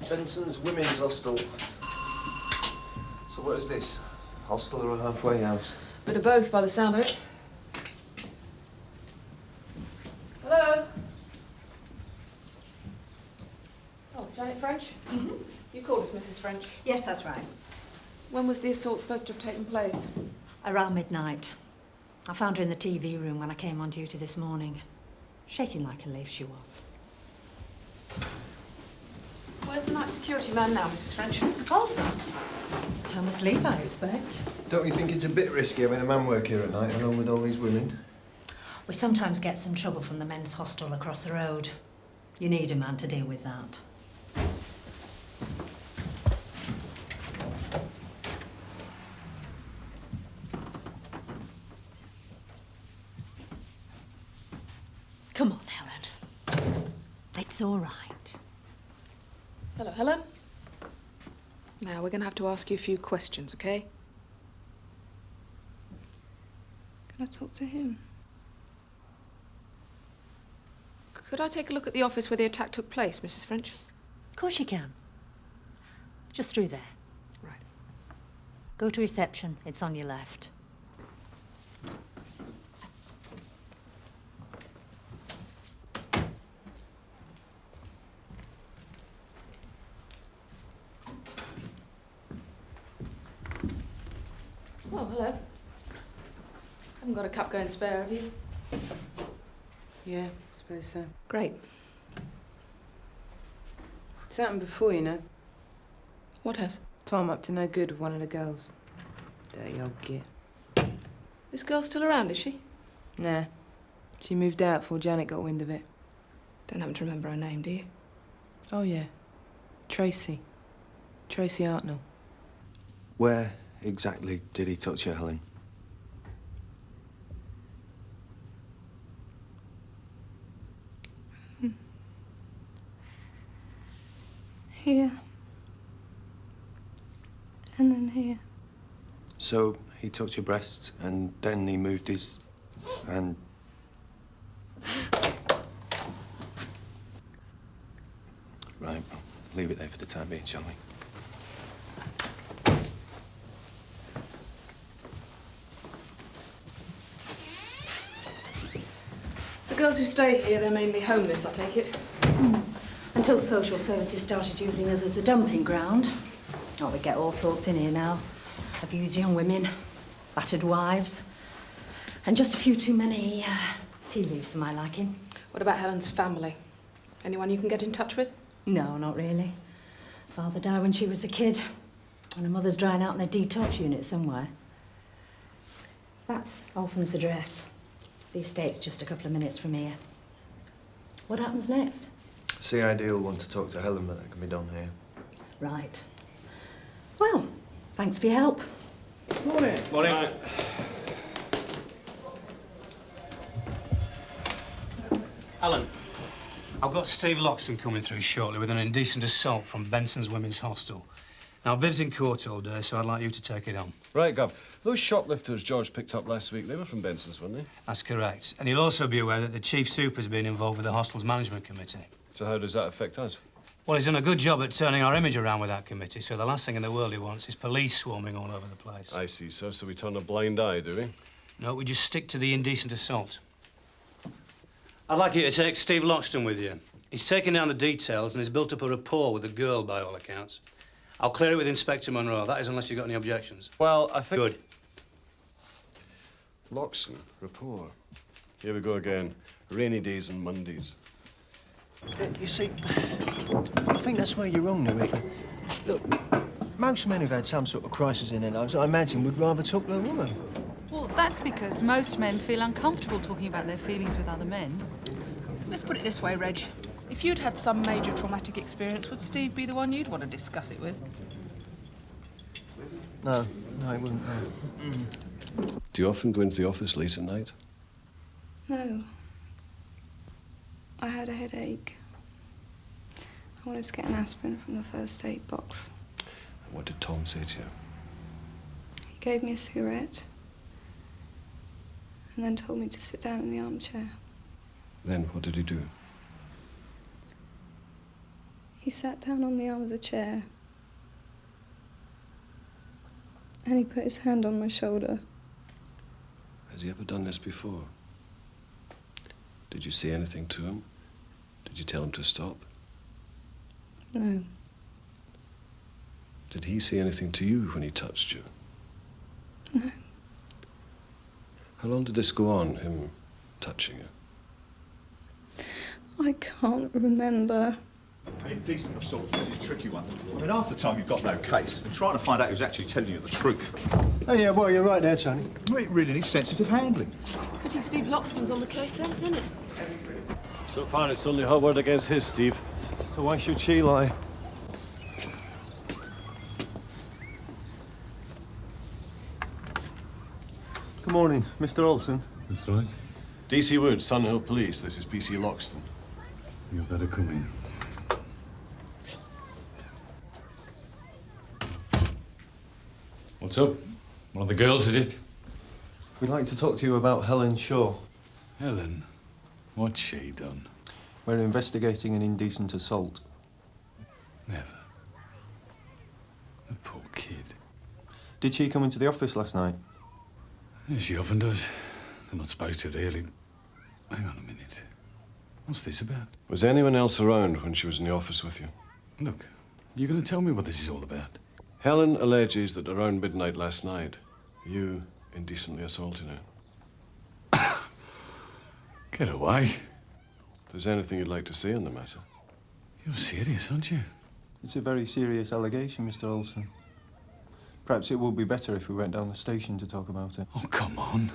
Benson's women's hostel. So what is this? Hostel or a halfway house? Bit of both by the sound of it. Hello? Oh, Janet French? Mm-hmm. You called us Mrs. French? Yes, that's right. When was the assault supposed to have taken place? Around midnight. I found her in the TV room when I came on duty this morning. Shaking like a leaf, she was. Where's the night security man now, Mrs. French? Olson? Tom asleep, I expect. Don't you think it's a bit risky having a man work here at night along with all these women? We sometimes get some trouble from the men's hostel across the road. You need a man to deal with that. Come on, Helen. It's all right. Hello, Helen. Now, we're going to have to ask you a few questions, okay? Can I talk to him? Could I take a look at the office where the attack took place, Mrs. French? Of course you can. Just through there. Right. Go to reception. It's on your left. Oh, hello. Haven't got a cup going spare, have you? Yeah, I suppose so. Great. It's happened before, you know. What has? Tom up to no good with one of the girls. Dirty old git. This girl's still around, is she? Nah. She moved out before Janet got wind of it. Don't happen to remember her name, do you? Oh, yeah. Tracy. Tracy Hartnell. Where exactly did he touch her, Helen? Here. And then here. So he touched your breasts and then he moved his hand. Right, leave it there for the time being, shall we? The girls who stay here, they're mainly homeless, I take it. Until social services started using us as a dumping ground. Oh, we get all sorts in here now. Abused young women, battered wives, and just a few too many tea leaves for my liking. What about Helen's family? Anyone you can get in touch with? No, not really. Father died when she was a kid, and her mother's drying out in a detox unit somewhere. That's Olson's address. The estate's just a couple of minutes from here. What happens next? CID will want to talk to Helen, but that can be done here. Right. Well, thanks for your help. Morning. Morning. Alan, I've got Steve Loxton coming through shortly with an indecent assault from Benson's women's hostel. Now, Viv's in court all day, so I'd like you to take it on. Right, Gov. Those shoplifters George picked up last week, they were from Benson's, weren't they? That's correct. And you'll also be aware that the chief super's been involved with the hostel's management committee. So how does that affect us? Well, he's done a good job at turning our image around with that committee, so the last thing in the world he wants is police swarming all over the place. I see, sir. So we turn a blind eye, do we? No, we just stick to the indecent assault. I'd like you to take Steve Loxton with you. He's taken down the details and he's built up a rapport with the girl, by all accounts. I'll clear it with Inspector Monroe. That is, unless you've got any objections. Well, I think... Good. Loxton, rapport. Here we go again. Rainy days and Mondays. You see, I think that's where you're wrong, Louis. Look, most men who've had some sort of crisis in their lives, I imagine, would rather talk to a woman. Well, that's because most men feel uncomfortable talking about their feelings with other men. Let's put it this way, Reg. If you'd had some major traumatic experience, would Steve be the one you'd want to discuss it with? No, he wouldn't. No. Do you often go into the office late at night? No. I had a headache. I wanted to get an aspirin from the first aid box. What did Tom say to you? He gave me a cigarette and then told me to sit down in the armchair. Then what did he do? He He sat down on the arm of the chair and he put his hand on my shoulder. Has he ever done this before? Did you say anything to him? Did you tell him to stop? No. Did he say anything to you when he touched you? No. How long did this go on, him touching you? I can't remember. Indecent assault's a really tricky one. I mean, half the time you've got no case, and trying to find out who's actually telling you the truth. Oh, yeah, well, you're right there, Tony. I mean, it really needs sensitive handling. Pity Steve Loxton's on the case then, isn't it? So far, it's only her word against his, Steve. So why should she lie? Good morning, Mr. Olson. That's right. DC Wood, Sun Hill Police. This is PC Loxton. You better come in. What's up? One of the girls, is it? We'd like to talk to you about Helen Shaw. Helen? What's she done? We're investigating an indecent assault. Never. The poor kid. Did she come into the office last night? Yeah, she often does. They're not supposed to, really. Hang on a minute. What's this about? Was anyone else around when she was in the office with you? Look, you're going to tell me what this is all about? Helen alleges that around midnight last night, you indecently assaulted her. Get away. If there's anything you'd like to say on the matter. You're serious, aren't you? It's a very serious allegation, Mr. Olson. Perhaps it would be better if we went down the station to talk about it. Oh, come on.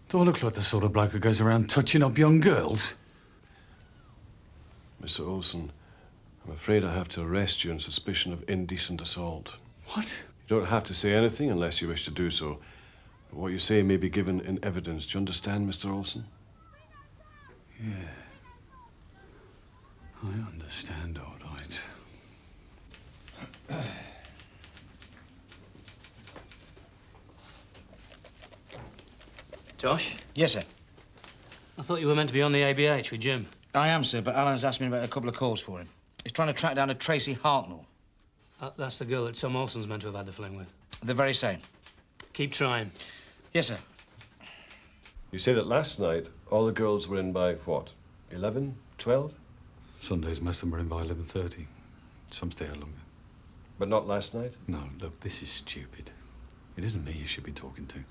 Do I look like the sort of bloke who goes around touching up young girls? Mr. Olson, I'm afraid I have to arrest you on suspicion of indecent assault. What? You don't have to say anything unless you wish to do so. But what you say may be given in evidence. Do you understand, Mr. Olson? Yeah. I understand, all right. Josh? Yes, sir. I thought you were meant to be on the ABH with Jim. I am, sir, but Alan's asked me about a couple of calls for him. He's trying to track down a Tracy Hartnell. That's the girl that Tom Olson's meant to have had the fling with. The very same. Keep trying. Yes, sir. You say that last night all the girls were in by what? 11? 12? Sundays, most of them are in by 11:30. Some stay out longer. But not last night? No, look, this is stupid. It isn't me you should be talking to.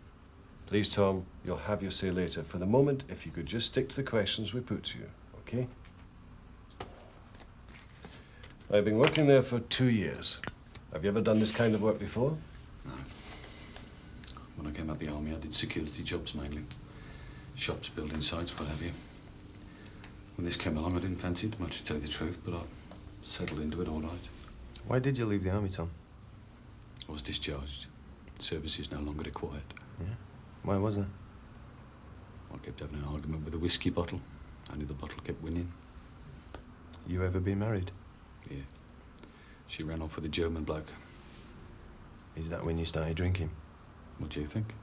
Please, Tom, you'll have your say later. For the moment, if you could just stick to the questions we put to you, okay? I've been working there for 2 years. Have you ever done this kind of work before? No. When I came out of the army, I did security jobs mainly. Shops, building sites, what have you. When this came along, I didn't fancy it much, to tell you the truth, but I settled into it all right. Why did you leave the army, Tom? I was discharged. Service is no longer required. Yeah. Why was it? I kept having an argument with a whiskey bottle. Only the bottle kept winning. You ever been married? Yeah. She ran off with a German bloke. Is that when you started drinking? What do you think?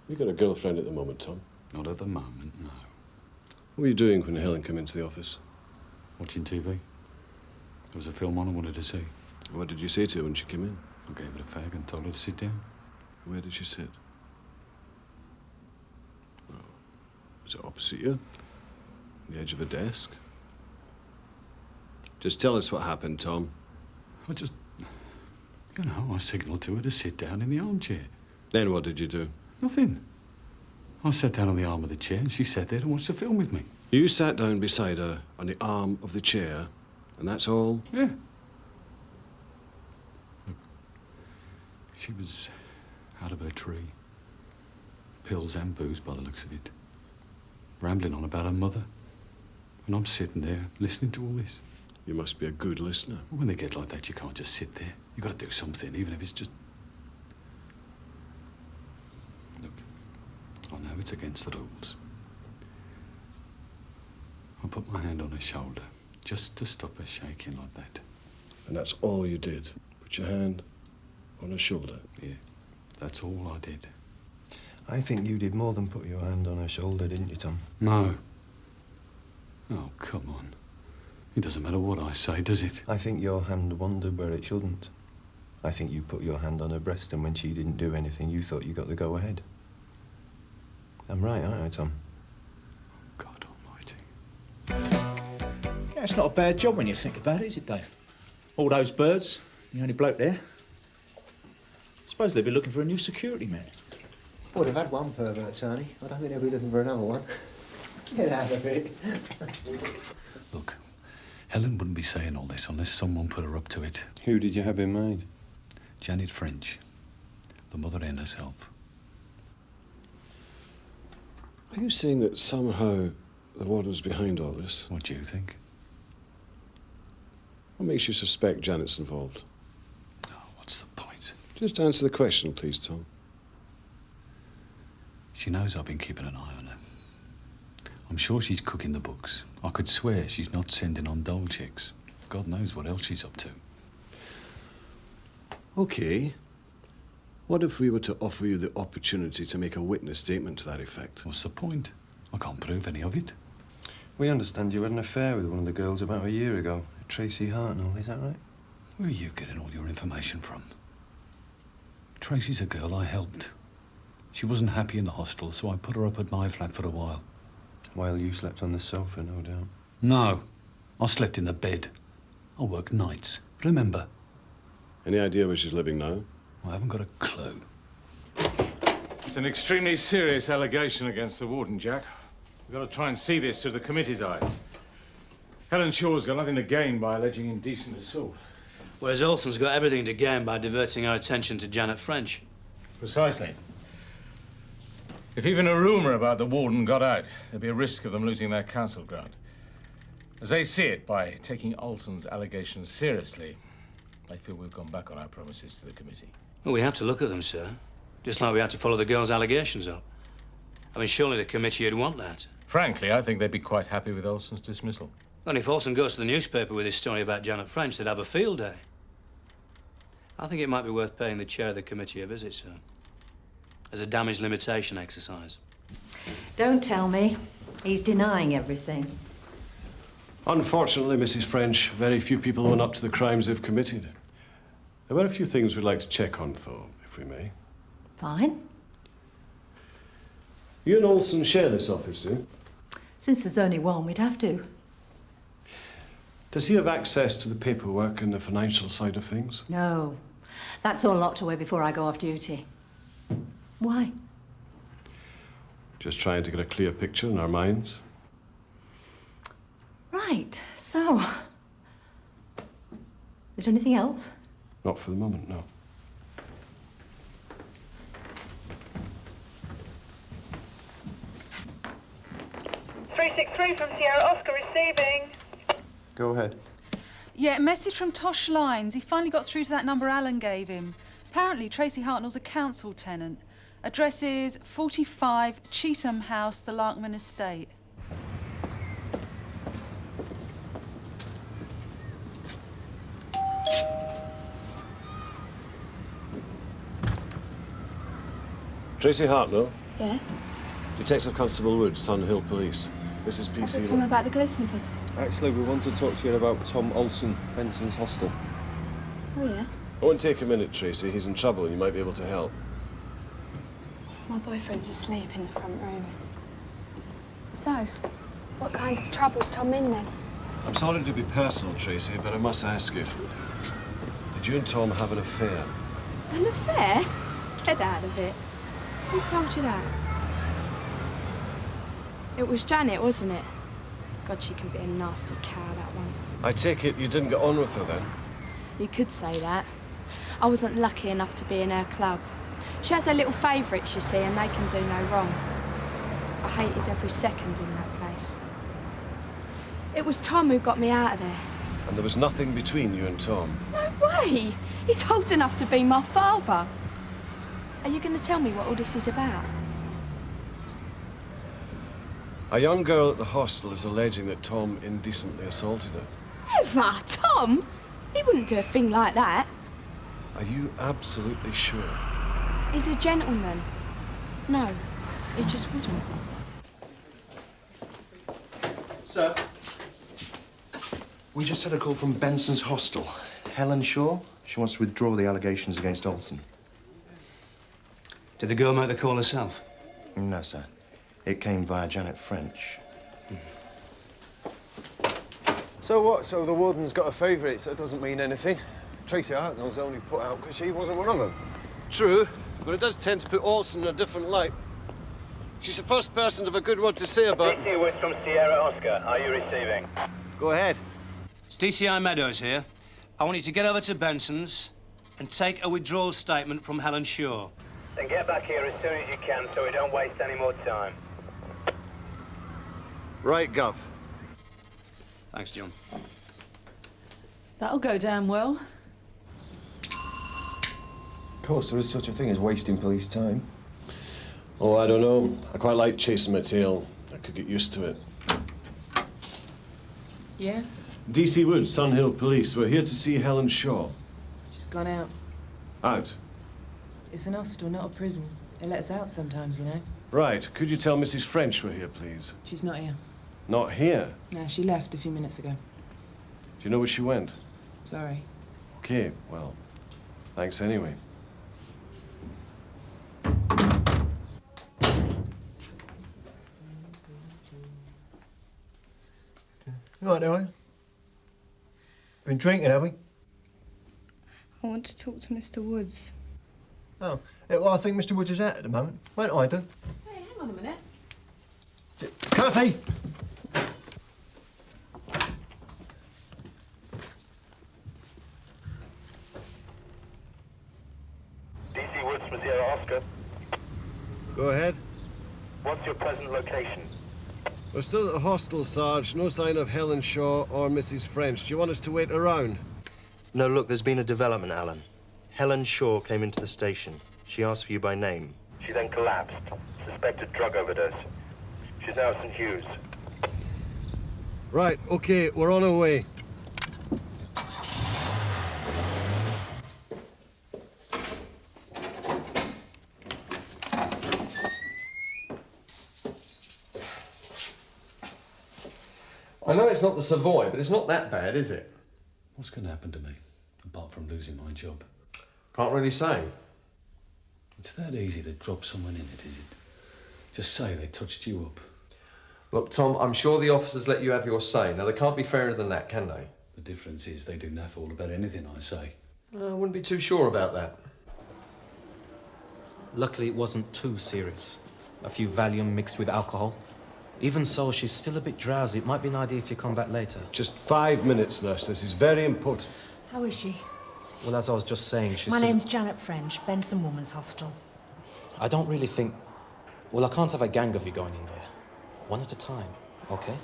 You got a girlfriend at the moment, Tom? Not at the moment, no. What were you doing when Helen came into the office? Watching TV. There was a film on I wanted to see. What did you say to her when she came in? I gave her a fag and told her to sit down. Where did she sit? Well, was it opposite you? On the edge of a desk? Just tell us what happened, Tom. I just... You know, I signalled to her to sit down in the armchair. Then what did you do? Nothing. I sat down on the arm of the chair and she sat there and watched the film with me. You sat down beside her on the arm of the chair, and that's all? Yeah. Look, she was out of her tree. Pills and booze by the looks of it. Rambling on about her mother. And I'm sitting there listening to all this. You must be a good listener. When they get like that, you can't just sit there. You've got to do something, even if it's just... Look, I know it's against the rules. I put my hand on her shoulder, just to stop her shaking like that. And that's all you did? Put your hand on her shoulder? Yeah, that's all I did. I think you did more than put your hand on her shoulder, didn't you, Tom? No. Oh, come on. It doesn't matter what I say, does it? I think your hand wandered where it shouldn't. I think you put your hand on her breast, and when she didn't do anything, you thought you got the go-ahead. I'm right, aren't I, Tom? God almighty. Yeah, it's not a bad job when you think about it, is it, Dave? All those birds, the only bloke there. I suppose they'd be looking for a new security man. Well, they've had one pervert, Tony. I don't think they'll be looking for another one. Get out of it. Look, Helen wouldn't be saying all this unless someone put her up to it. Who did you have in mind? Janet French, the mother hen herself. Are you saying that somehow the warden's behind all this? What do you think? What makes you suspect Janet's involved? Oh, what's the point? Just answer the question, please, Tom. She knows I've been keeping an eye on her. I'm sure she's cooking the books. I could swear she's not sending on dole chicks. God knows what else she's up to. OK. What if we were to offer you the opportunity to make a witness statement to that effect? What's the point? I can't prove any of it. We understand you had an affair with one of the girls about a year ago. Tracy Hartnell, is that right? Where are you getting all your information from? Tracy's a girl I helped. She wasn't happy in the hostel, so I put her up at my flat for a while. While you slept on the sofa, no doubt. No. I slept in the bed. I work nights. Remember? Any idea where she's living now? I haven't got a clue. It's an extremely serious allegation against the warden, Jack. We've got to try and see this through the committee's eyes. Helen Shaw's got nothing to gain by alleging indecent assault. Whereas Olson's got everything to gain by diverting our attention to Janet French. Precisely. If even a rumour about the warden got out, there'd be a risk of them losing their council ground. As they see it, by taking Olson's allegations seriously, they feel we've gone back on our promises to the committee. Well, we have to look at them, sir. Just like we had to follow the girl's allegations up. I mean, surely the committee would want that. Frankly, I think they'd be quite happy with Olson's dismissal. Well, if Olson goes to the newspaper with his story about Janet French, they'd have a field day. I think it might be worth paying the chair of the committee a visit, sir. As a damage limitation exercise. Don't tell me. He's denying everything. Unfortunately, Mrs. French, very few people own up to the crimes they've committed. There were a few things we'd like to check on, though, if we may. Fine. You and Olson share this office, do you? Since there's only one, we'd have to. Does he have access to the paperwork and the financial side of things? No. That's all locked away before I go off duty. Why? Just trying to get a clear picture in our minds. Right, so... Is there anything else? Not for the moment, no. .363 from Sierra Oscar receiving. Go ahead. Yeah, message from Tosh Lines. He finally got through to that number Alan gave him. Apparently, Tracy Hartnell's a council tenant. Address is 45 Cheetham House, the Larkman Estate. Tracy Hartnell. Yeah? Detective Constable Wood, Sun Hill Police. This is What's it PC. come about the glow sniffers? Actually, we want to talk to you about Tom Olson, Benson's hostel. Oh, yeah? It won't take a minute, Tracy. He's in trouble and you might be able to help. My boyfriend's asleep in the front room. So, what kind of trouble's Tom in then? I'm sorry to be personal, Tracy, but I must ask you. Did you and Tom have an affair? An affair? Get out of it. Who told you that? It was Janet, wasn't it? God, she can be a nasty cow, that one. I take it you didn't get on with her then? You could say that. I wasn't lucky enough to be in her club. She has her little favourites, you see, and they can do no wrong. I hated every second in that place. It was Tom who got me out of there. And there was nothing between you and Tom? No way! He's old enough to be my father. Are you going to tell me what all this is about? A young girl at the hostel is alleging that Tom indecently assaulted her. Never! Tom? He wouldn't do a thing like that. Are you absolutely sure? He's a gentleman. No, he just wouldn't. Sir, We just had a call from Benson's hostel. Helen Shaw. She wants to withdraw the allegations against Olson. Did the girl make the call herself? No, sir. It came via Janet French. So what? So the warden's got a favourite, so it doesn't mean anything. Tracy Hartnell's only put out because she wasn't one of them. True, but it does tend to put Olson in a different light. She's the first person to have a good word to say about... DC Woods from Sierra Oscar. Are you receiving? Go ahead. It's DCI Meadows here. I want you to get over to Benson's and take a withdrawal statement from Helen Shaw. Then get back here as soon as you can so we don't waste any more time. Right, Gov. Thanks, John. That'll go damn well. Of course, there is such a thing as wasting police time. Oh, I don't know. I quite like chasing my tail. I could get used to it. Yeah? DC Woods, Sun Hill Police. We're here to see Helen Shaw. She's gone out. Out? It's an hostel, not a prison. They let us out sometimes, you know. Right. Could you tell Mrs. French we're here, please? She's not here. Not here? No, she left a few minutes ago. Do you know where she went? Sorry. Okay, well, thanks anyway. Right, are we? Been drinking, have we? I want to talk to Mr. Woods. Oh, yeah, well, I think Mr. Woods is out at the moment. Won't I do? Hey, hang on a minute. Coffee! DC Woods from Sierra Oscar. Go ahead. What's your present location? We're still at the hostel, Sarge. No sign of Helen Shaw or Mrs. French. Do you want us to wait around? No, look, there's been a development, Alan. Helen Shaw came into the station. She asked for you by name. She then collapsed. Suspected drug overdose. She's now at St. Hughes. Right, okay, we're on our way. I know it's not the Savoy, but it's not that bad, is it? What's going to happen to me, apart from losing my job? Can't really say. It's that easy to drop someone in it, is it? Just say they touched you up. Look, Tom, I'm sure the officers let you have your say. Now, they can't be fairer than that, can they? The difference is they do naff all about anything I say. I wouldn't be too sure about that. Luckily, it wasn't too serious. A few Valium mixed with alcohol. Even so, she's still a bit drowsy. It might be an idea if you come back later. Just 5 minutes, nurse. This is very important. How is she? Well, as I was just saying, she's... My name's Janet French, Benson Woman's Hostel. I don't really think... Well, I can't have a gang of you going in there. One at a time, okay?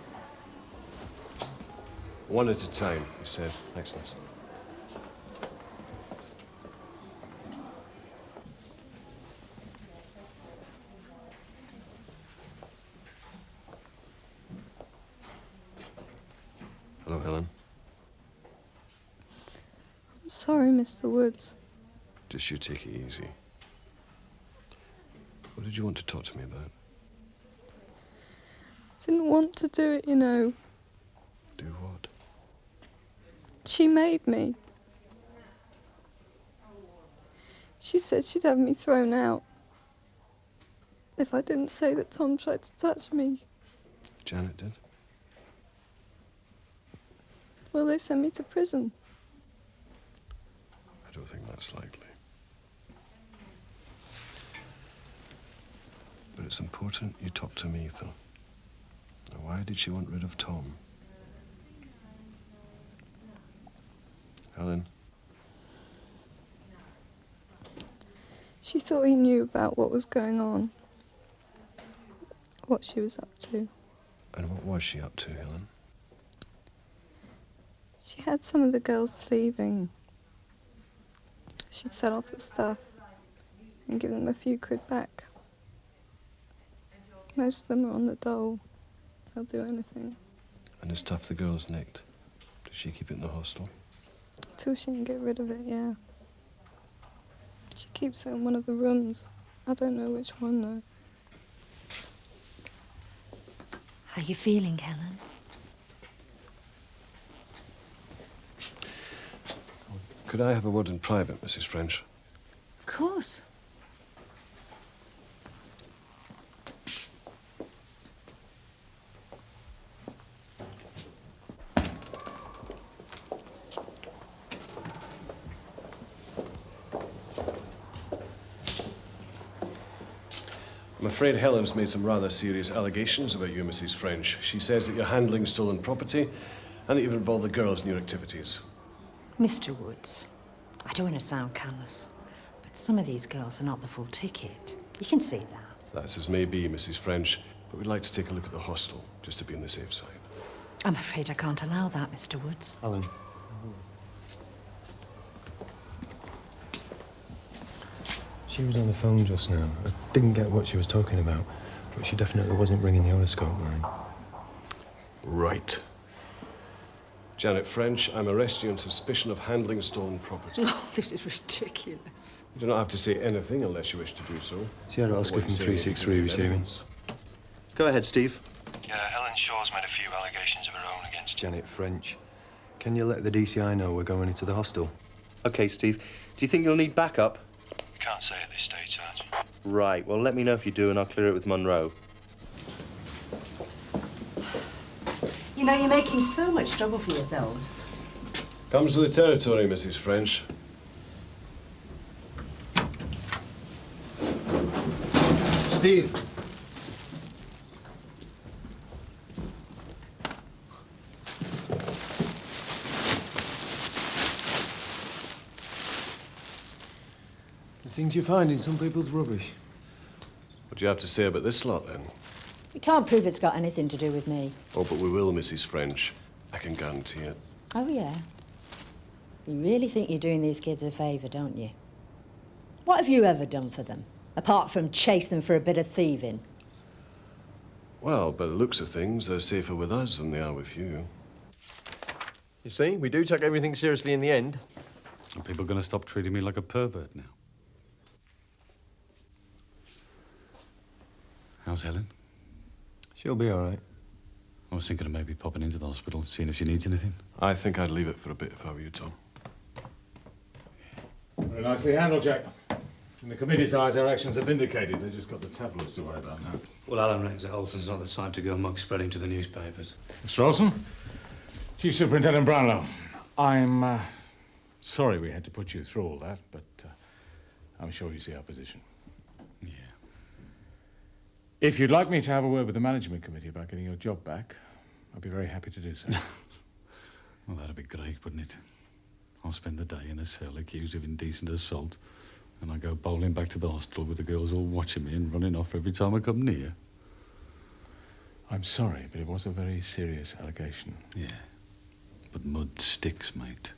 One at a time, he said. Thanks, nurse. Hello, Helen. I'm sorry, Mr. Woods. Just you take it easy. What did you want to talk to me about? I didn't want to do it, you know. Do what? She made me. She said she'd have me thrown out if I didn't say that Tom tried to touch me. Janet did? Will they send me to prison? I don't think that's likely. But it's important you talk to me, though. Now, why did she want rid of Tom? Helen? She thought he knew about what was going on. What she was up to. And what was she up to, Helen? She had some of the girls leaving. She'd sell off the stuff and give them a few quid back. Most of them are on the dole. They'll do anything. And the stuff the girls nicked, does she keep it in the hostel? Till she can get rid of it, yeah. She keeps it in one of the rooms. I don't know which one, though. How are you feeling, Helen? could I have a word in private, Mrs. French? Of course. I'm afraid Helen's made some rather serious allegations about you, Mrs. French. She says that you're handling stolen property and that you've involved the girls in your activities. Mr. Woods, I don't want to sound callous, but some of these girls are not the full ticket. You can see that. That's as may be, Mrs. French, but we'd like to take a look at the hostel, just to be on the safe side. I'm afraid I can't allow that, Mr. Woods. Helen. She was on the phone just now. I didn't get what she was talking about, but she definitely wasn't ringing the horoscope line. Right. Janet French, I'm arresting you on suspicion of handling stolen property. Oh, this is ridiculous. You do not have to say anything unless you wish to do so. Sierra Oscar from 363 receiving. Go ahead, Steve. Yeah, Helen Shaw's made a few allegations of her own against Janet French. Can you let the DCI know we're going into the hostel? Okay, Steve. Do you think you'll need backup? Can't say at this stage, Sarge. Right, well, let me know if you do and I'll clear it with Monroe. You know, you're making so much trouble for yourselves. Comes with the territory, Mrs. French. Steve! The things you find in some people's rubbish. What do you have to say about this lot, then? You can't prove it's got anything to do with me. Oh, but we will, Mrs. French. I can guarantee it. Oh, yeah? You really think you're doing these kids a favour, don't you? What have you ever done for them, apart from chase them for a bit of thieving? Well, by the looks of things, they're safer with us than they are with you. You see, we do take everything seriously in the end. Are people going to stop treating me like a pervert now? How's Helen? She'll be all right. I was thinking of maybe popping into the hospital, seeing if she needs anything. I think I'd leave it for a bit if I were you, Tom. Very nicely handled, Jack. In the committee's eyes, our actions are vindicated. They've just got the tabloids to worry about now. Well, Alan reckons that Olson's not the time to go muck spreading to the newspapers. Mr. Olson, Chief Superintendent Brownlow, I'm sorry we had to put you through all that, but I'm sure you see our position. Yeah. If you'd like me to have a word with the management committee about getting your job back, I'd be very happy to do so. Well, that'd be great, wouldn't it? I'll spend the day in a cell accused of indecent assault, and I go bowling back to the hostel with the girls all watching me and running off every time I come near. I'm sorry, but it was a very serious allegation. Yeah, but mud sticks, mate.